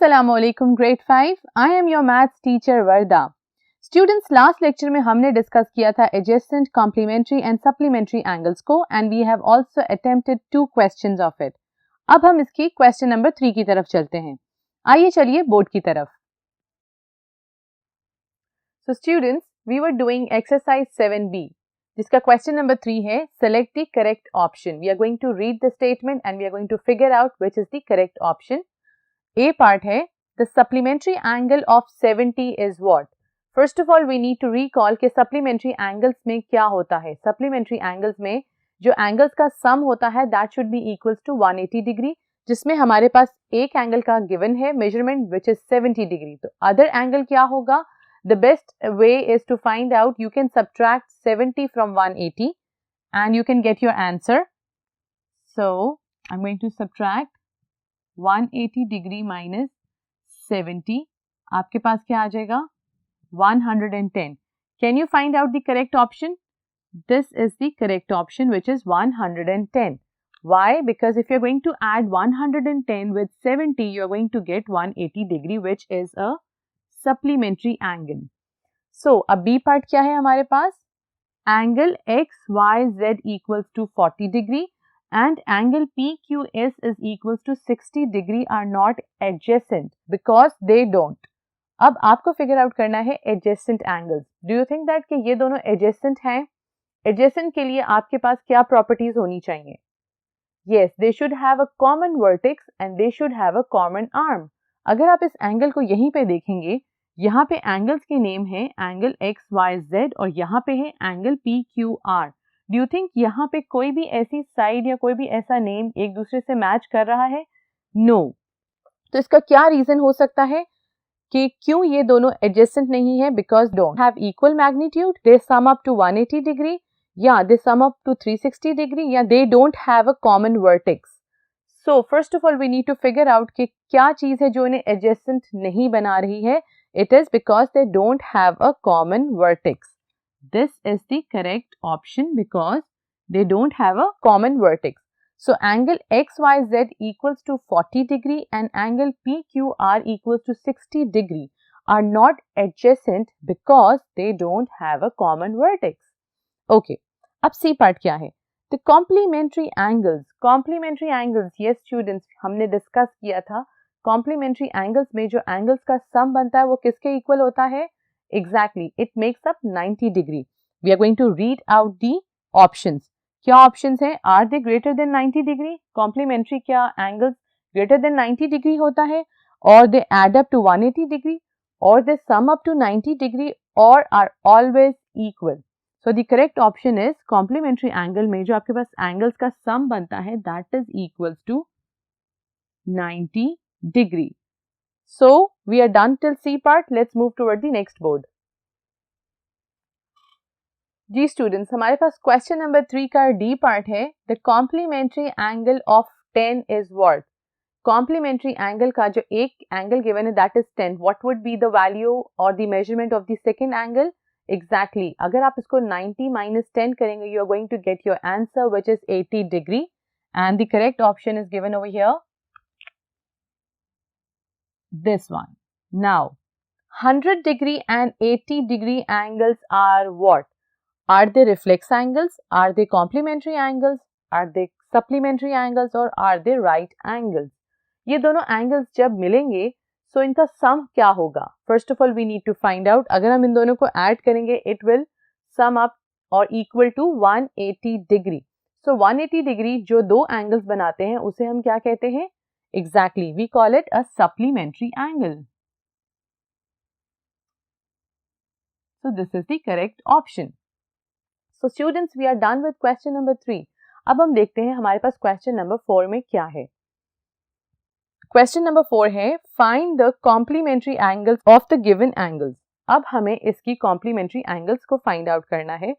Assalamualaikum grade 5. I am your maths teacher Varda. Students, last lecture में हमने discuss किया था adjacent, complementary and supplementary angles को and we have also attempted 2 questions of it. अब हम इसकी question number 3 की तरफ चलते हैं. आइए चलिए बोर्ड की तरफ. So students, we were doing exercise 7B जिसका question number 3 है select the correct option. We are going to read the statement and we are going to figure out which is the correct option. A part है the supplementary angle of 70 is what? First of all we need to recall कि supplementary angles में क्या होता है. Supplementary angles में जो angles का sum होता है that should be equals to 180 degree जिसमें हमारे पास एक angle का given है measurement which is 70 degree. तो other angle क्या होगा? The best way is to find out, you can subtract 70 from 180 and you can get your answer. So I'm going to subtract 180 degree minus 70. आपके पास क्या आ जाएगा? 110. Can you find out the correct option? This is the correct option which is 110. Why? Because if you're going to add 110 with 70, you're going to get 180 degree which is a supplementary angle. So, अब B part क्या है हमारे पास? Angle XYZ equals to 40 degree and angle PQS is equals to 60 degree are not adjacent because they don't. अब आपको figure out करना है adjacent angles. Do you think that कि ये दोनों adjacent हैं? Adjacent के लिए आपके पास क्या properties होनी चाहिए? Yes, they should have a common vertex and they should have a common arm. अगर आप इस एंगल को यहीं पे देखेंगे, यहाँ पे एंगल्स के नेम है एंगल XYZ और यहाँ पे है angle PQR. Do you think यहाँ पे कोई भी ऐसी साइड या कोई भी ऐसा नेम एक दूसरे से मैच कर रहा है? नो. तो इसका क्या रीजन हो सकता है कि क्यों ये दोनों एडजेसेंट नहीं है? Because don't have equal magnitude, they sum up to 180 degree या they sum up to 360 degree या they don't have a common vertex. So first of all we need to figure out कि क्या चीज है जो इन्हें एडजेसेंट नहीं बना रही है. It is because they don't have a common vertex. This is the correct option because they don't have a common vertex. So angle XYZ equals to 40 degree and angle PQR equals to 60 degree are not adjacent because they don't have a common vertex. Okay, अब C part क्या है? The complementary angles. Complementary angles, yes students, हमने discuss किया था. Complementary angles में जो angles का sum बनता है वो किसके equal होता है? Exactly, it makes up 90 degree. We are going to read out the options. क्या options हैं? Are they greater than 90 degree? Complementary क्या angles greater than 90 degree होता है? Or they add up to 180 degree? Or they sum up to 90 degree? Or are always equal? So the correct option is complementary angle में जो आपके पास angles का sum बनता है that is equals to 90 degree. So, we are done till C part. Let's move toward the next board. Ji students, हमारे पास question number 3 का D part है. The complementary angle of 10 is what? Complementary angle का जो एक angle given है that is 10. What would be the value or the measurement of the second angle? Exactly. अगर आप इसको 90 minus 10 करेंगे, you are going to get your answer which is 80 degree. And the correct option is given over here. This one. Now, 100 degree and 80 degree angles are what? Are they reflex angles? Are they complementary angles? Are they supplementary angles? Or are they right angles? ये दोनों angles जब मिलेंगे, so इनका sum क्या होगा? First of all, we need to find out. अगर हम इन दोनों को add करेंगे, it will sum up or equal to 180 degree. So 180 degree जो दो angles बनाते हैं, उसे हम क्या कहते हैं? Exactly, we call it a supplementary angle. So this is the correct option. So students, we are done with question number 3. अब हम देखते हैं हमारे पास question number 4 में क्या है. Question number 4 है find the complementary angles of the given angles. अब हमें इसकी complementary angles को find out करना है.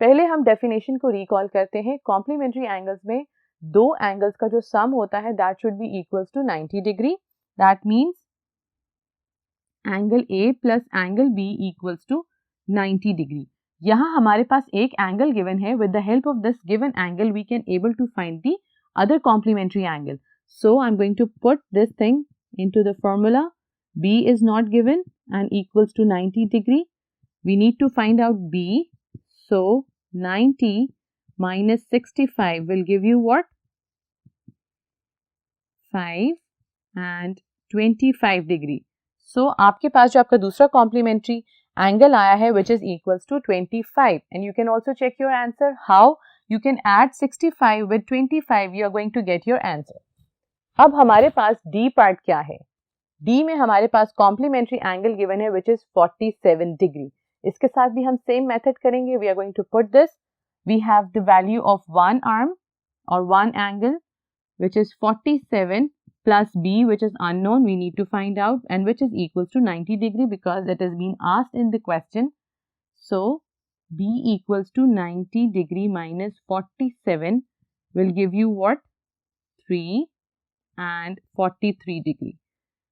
पहले हम definition को recall करते हैं. Complementary angles में दो angles का जो sum होता है that should be equals to 90 degree. That means angle A plus angle B equals to 90 degree. यहाँ हमारे पास एक angle given है. With the help of this given angle we can able to find the other complementary angle. So I'm going to put this thing into the formula. B is not given and equals to 90 degree. We need to find out B. So 90 minus 65 will give you what? 5 and 25 degree. So आपके पास जो आपका दूसरा complementary angle आया है which is equals to 25, and you can also check your answer how you can add 65 with 25. You are going to get your answer. अब हमारे पास D part क्या है? D में हमारे पास कॉम्प्लीमेंट्री एंगल गिवन है which is 47 degree. इसके साथ भी हम सेम मेथड करेंगे. We are going to put this. We have the value of one arm or one angle which is 47 plus B which is unknown, we need to find out, and which is equals to 90 degree because it has been asked in the question. So B equals to 90 degree minus 47 will give you what? 3 and 43 degree.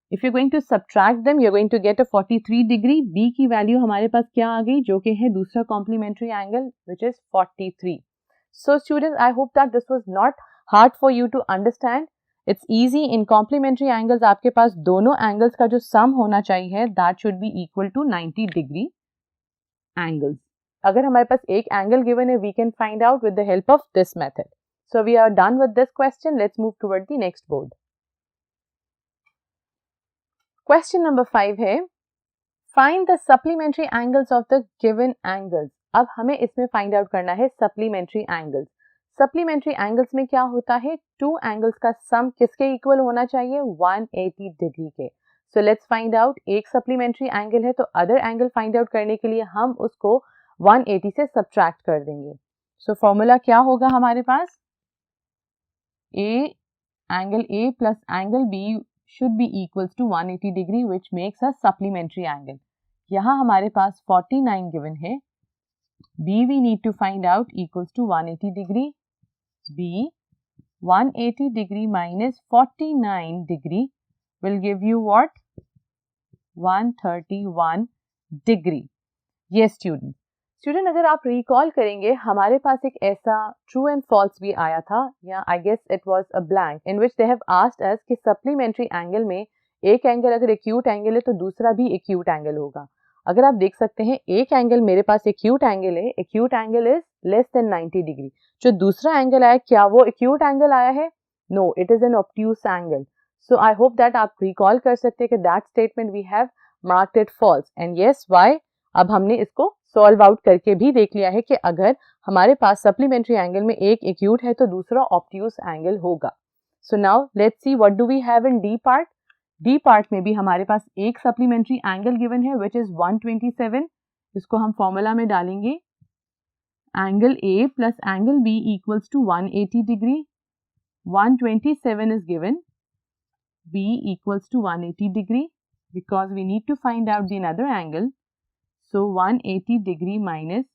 If you're going to subtract them, you're going to get a 43 degree. B की value हमारे पास क्या आ गई जो कि है दूसरा complementary angle which is 43. So students, I hope that this was not hard for you to understand. It's easy. In complementary angles आपके पास दोनों angles का जो sum होना चाहिए that should be equal to 90 degree angles. अगर हमारे पास एक angle given है, we can find out with the help of this method. So we are done with this question. Let's move toward the next board. Question number 5 है Find the supplementary angles of the given angles. अब हमें इसमें find out करना है supplementary angles. Supplementary angles में क्या होता है? Two angles का sum किसके equal होना चाहिए? 180 degree के. So let's find out. एक supplementary angle है तो other angle find out करने के लिए हम उसको 180 से subtract कर देंगे. So formula क्या होगा हमारे पास? Angle A plus angle B should be equals to 180 degree which makes a supplementary angle. यहाँ हमारे पास 49 given है. B we need to find out equals to 180 degree. B 180 degree minus 49 degree will give you what? 131 degree. Yes student. Student अगर आप recall करेंगे हमारे पास एक ऐसा true and false भी आया था या I guess it was a blank in which they have asked us कि supplementary angle में एक एंगल अगर acute angle है तो दूसरा भी acute angle होगा. अगर आप देख सकते हैं एक एंगल मेरे पास acute angle है, acute angle is less than 90 degree. जो दूसरा एंगल आया क्या वो acute angle आया है? No, it is an obtuse angle. So I hope that आप recall कर सकते हैं कि that statement we have marked it false. And yes, why? अब हमने इसको solve out करके भी देख लिया है कि अगर हमारे पास supplementary angle में एक acute है तो दूसरा obtuse angle होगा. So now let's see what do we have in D part. D part में भी हमारे पास एक supplementary angle given है which is 127. इसको हम formula में डालेंगे. Angle A plus angle B equals to 180 degree. 127 is given. B equals to 180 degree because we need to find out the another angle. So 180 degree minus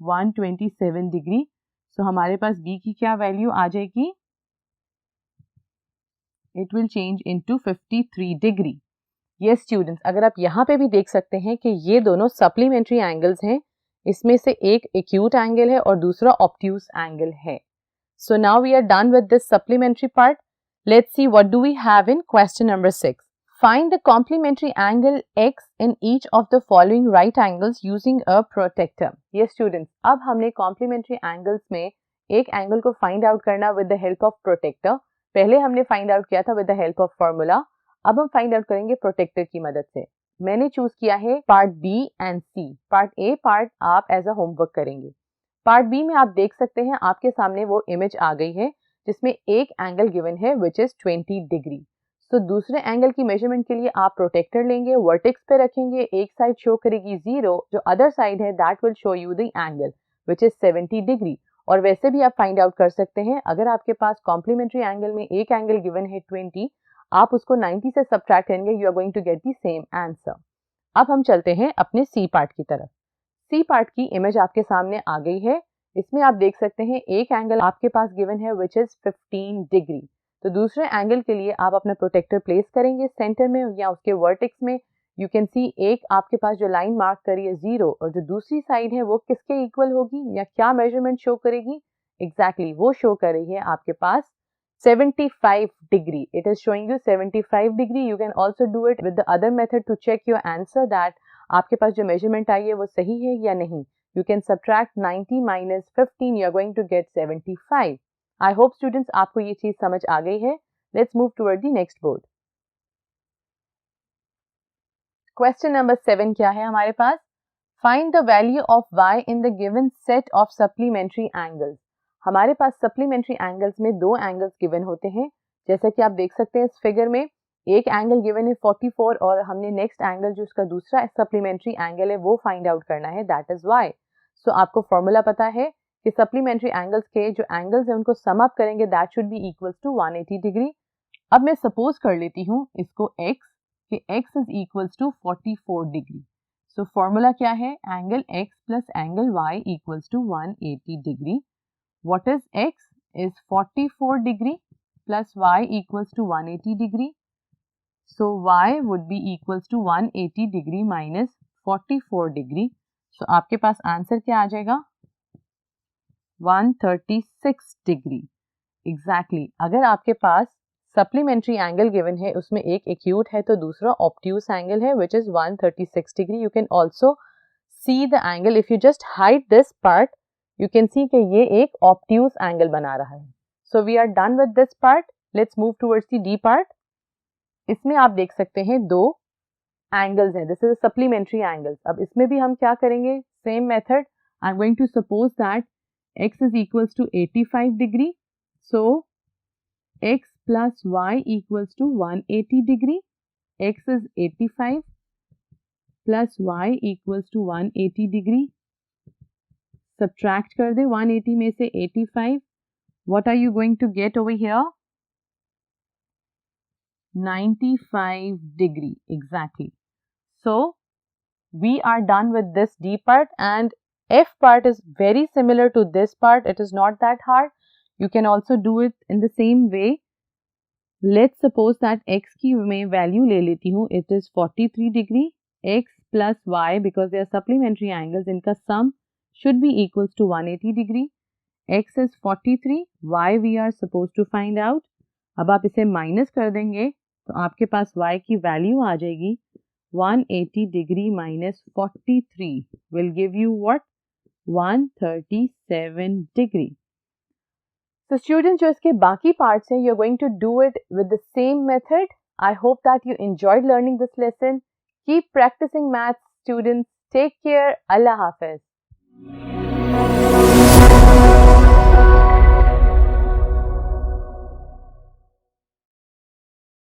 127 degree. So हमारे पास B की क्या value आ जाएगी? It will change into 53 degree. Yes students, अगर आप यहाँ पे भी देख सकते हैं कि ये दोनों supplementary angles हैं. इसमें से एक acute angle है और दूसरा obtuse angle है. So now we are done with this supplementary part. Let's see what do we have in question number 6. Find the complementary angle x in each of the following right angles using a protractor. Yes students, अब हमने complementary angles में एक angle को find out करना with the help of protractor. पहले हमने find out किया था with the help of formula. अब हम find out करेंगे protractor की मदद से. मैंने choose किया है part B and C. Part A part आप as a homework करेंगे. Part B में आप देख सकते हैं आपके सामने वो image आ गई है जिसमें एक एंगल गिवन है which is 20 डिग्री. तो दूसरे एंगल की मेजरमेंट के लिए आप प्रोटेक्टर लेंगे, वर्टेक्स पे रखेंगे, एक साइड शो करेगी 0, जो अदर साइड है that will show you the angle which is 70 degree. और वैसे भी आप फाइंड आउट कर सकते हैं अगर आपके पास कॉम्प्लीमेंट्री एंगल में एक एंगल गिवन है 20, आप उसको 90 से सब्ट्रैक्ट करेंगे, you are going to get the same answer. अब हम चलते हैं अपने सी पार्ट की तरफ. सी पार्ट की इमेज आपके सामने आ गई है. इसमें आप देख सकते हैं एक एंगल आपके पास गिवन है which is 15 डिग्री. तो दूसरे एंगल के लिए आप अपना प्रोटेक्टर प्लेस करेंगे सेंटर में या उसके वर्टेक्स में. यू कैन सी एक आपके पास जो लाइन मार्क करी है 0 और जो दूसरी साइड है वो किसके इक्वल होगी या क्या मेजरमेंट शो करेगी? एग्जैक्टली वो शो कर रही है आपके पास 75 degree. It is showing you 75 degree. You can also do it with the other method to check your answer that आपके पास जो measurement आई है वो सही है या नहीं. You can subtract 90 minus 15. You are going to get 75. I hope students आपको ये चीज समझ आ गई है. Let's move toward the next board. Question number 7 क्या है हमारे पास? Find the value of y in the given set of supplementary angles. हमारे पास सप्लीमेंट्री एंगल्स में दो एंगल्स गिवन होते हैं. जैसा कि आप देख सकते हैं इस फिगर में एक एंगल गिवन है 44 और हमने नेक्स्ट एंगल जो उसका दूसरा सप्लीमेंट्री एंगल है वो फाइंड आउट करना है, दैट इज y. सो आपको फॉर्मूला पता है कि सप्लीमेंट्री एंगल्स के जो एंगल्स हैं उनको सम अप करेंगे, that should be equals to 180 degree. अब मैं सपोज कर लेती हूँ इसको x कि x is equals to 44 degree. So formula क्या है? Angle x plus angle y equals to 180 degree. What is x? Is 44 degree plus y equals to 180 degree. So y would be equals to 180 degree minus 44 degree. So आपके पास answer क्या आ जाएगा? 136 degree. Exactly. अगर आपके पास supplementary angle given है उसमें एक acute है तो दूसरा ऑब्ट्यूस एंगल है which is 136 degree. You can also see the angle. If you just hide this part, you can see कि ये एक obtuse angle बना रहा है. So we are done with this part. Let's move towards the D part. इसमें आप देख सकते हैं दो angles हैं. This is a supplementary angles. अब इसमें भी हम क्या करेंगे? Same method. I'm going to suppose that x is equals to 85 degree. So x plus y equals to 180 degree. X is 85 plus y equals to 180 degree. Subtract कर दे 180 में से 85. What are you going to get over here? 95 degree. Exactly. So we are done with this D part and F part is very similar to this part. It is not that hard. You can also do it in the same way. Let's suppose that x की मैं value ले लेती हूँ. It is 43 degree. X plus y because they are supplementary angles. इनका sum should be equals to 180 degree. X is 43, y we are supposed to find out. अब आप इसे minus कर देंगे तो आपके पास y की वैल्यू आ जाएगी 180 degree minus 43 will give you what? 137 degree. So students जो इसके बाकी parts हैं you are going to do it with the same method. I hope that you enjoyed learning this lesson. Keep practicing maths students. Take care. Allah Hafiz.